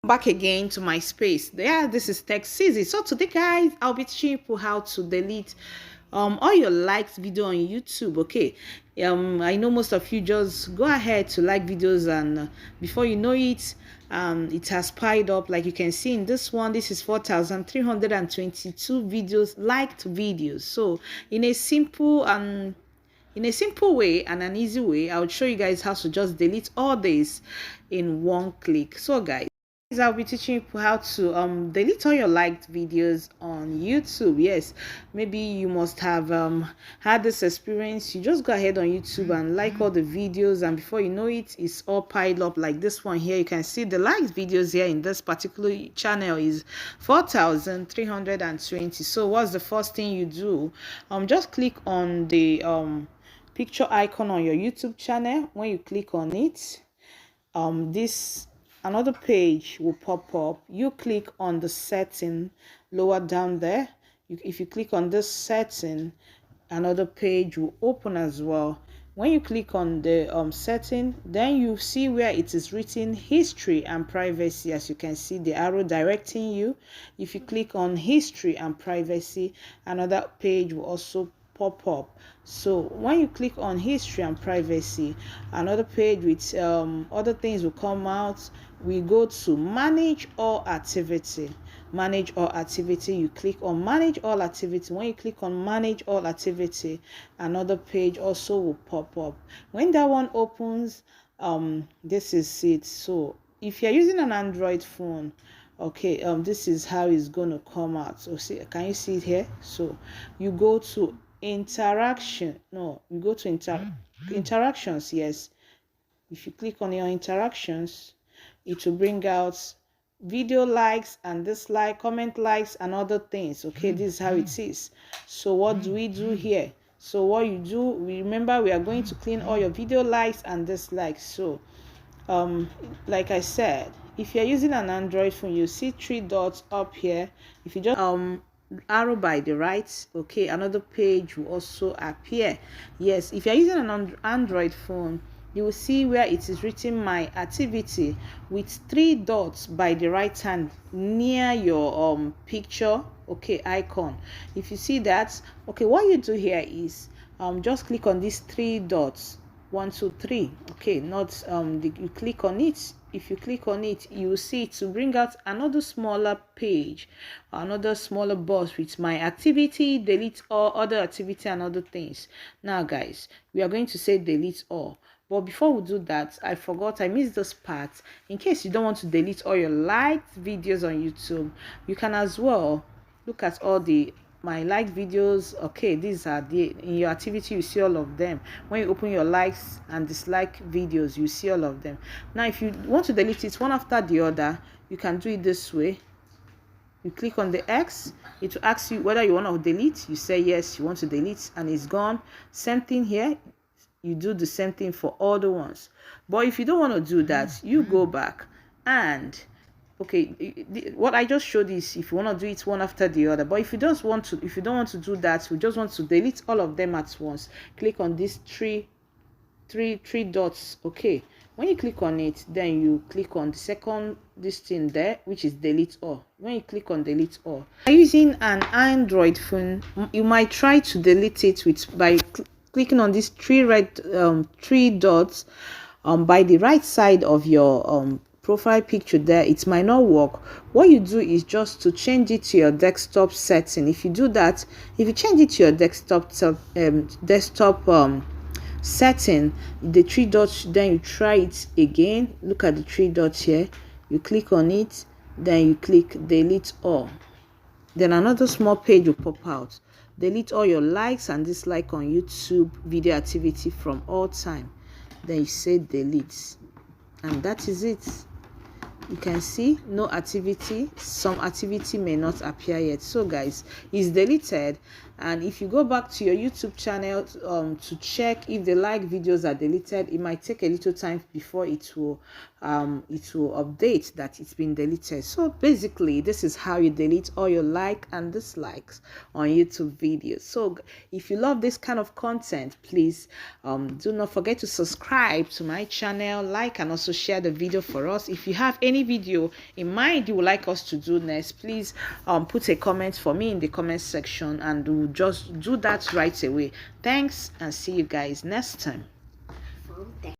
Back again to my space. Yeah, this is Tech Season. So today, guys, I'll be teaching you how to delete all your liked video on YouTube. Okay, I know most of you just go ahead to like videos, and before you know it, it has piled up. Like you can see in this one, this is 4,322 videos, liked videos. So in a simple way and an easy way, I'll show you guys how to just delete all this in one click. So guys, I'll be teaching you how to delete all your liked videos on YouTube. Yes, maybe you must have had this experience. You just go ahead on YouTube and like all the videos, and before you know it, it's all piled up like this one here. You can see the liked videos here in this particular channel is 4,320. So what's the first thing you do? Just click on the picture icon on your YouTube channel. When you click on it, this another page will pop up. You click on the setting lower down there. If you click on this setting, another page will open as well. When you click on the setting, then you see where it is written history and privacy. As you can see, the arrow directing you. If you click on history and privacy, another page will also pop up. So when you click on history and privacy, another page with other things will come out. We go to manage all activity. Manage all activity. You click on manage all activity. When you click on manage all activity, another page also will pop up. When that one opens, this is it. So if you're using an Android phone, okay, this is how it's going to come out. So see, can you see it here? So you go to interaction. No, you go to interactions. Yes, if you click on your interactions, it will bring out video likes and dislike, comment likes, and other things. Okay, this is how it is. So what do we do here? So what you do, remember, we are going to clean all your video likes and dislikes. So like I said, if you're using an Android phone, you see three dots up here. If you just arrow by the right, okay, another page will also appear. Yes, if you're using an Android phone, you will see where it is written my activity with three dots by the right hand near your picture, okay, icon. If you see that, okay, what you do here is just click on these three dots, 1 2 3, okay, not you click on it. If you click on it, you will see it to bring out another smaller page, another smaller box with my activity, delete all, other activity, and other things. Now guys, we are going to say delete all. But before we do that, I forgot, I missed this part. In case you don't want to delete all your liked videos on YouTube, you can as well look at all the my liked videos. Okay, these are the, in your activity you see all of them. When you open your likes and dislike videos, you see all of them. Now if you want to delete it one after the other, you can do it this way. You click on the X, it will ask you whether you want to delete. You say yes, you want to delete, and it's gone. Same thing here, you do the same thing for all the ones. But if you don't want to do that, you go back and okay, what I just showed is if you want to do it one after the other. But if you don't want to do that, you just want to delete all of them at once, click on these three dots. Okay, when you click on it, then you click on the second this thing there, which is delete all. When you click on delete all, using an Android phone, you might try to delete it with by clicking on these three dots by the right side of your profile picture there. It might not work. What you do is just to change it to your desktop setting. If you do that, if you change it to your desktop setting, the three dots, then you try it again. Look at the three dots here, you click on it, then you click delete all. Then another small page will pop out. Delete all your likes and dislike on YouTube video activity from all time. Then you say delete, and that is it. You can see no activity, some activity may not appear yet. So guys, it's deleted, And if you go back to your YouTube channel to check if the like videos are deleted, it might take a little time before it will update that it's been deleted. So basically, this is how you delete all your like and dislikes on YouTube videos. So if you love this kind of content, please do not forget to subscribe to my channel, like, and also share the video for us. If you have any video in mind you would like us to do next, please put a comment for me in the comment section, and we'll just do that right away. Thanks, and see you guys next time.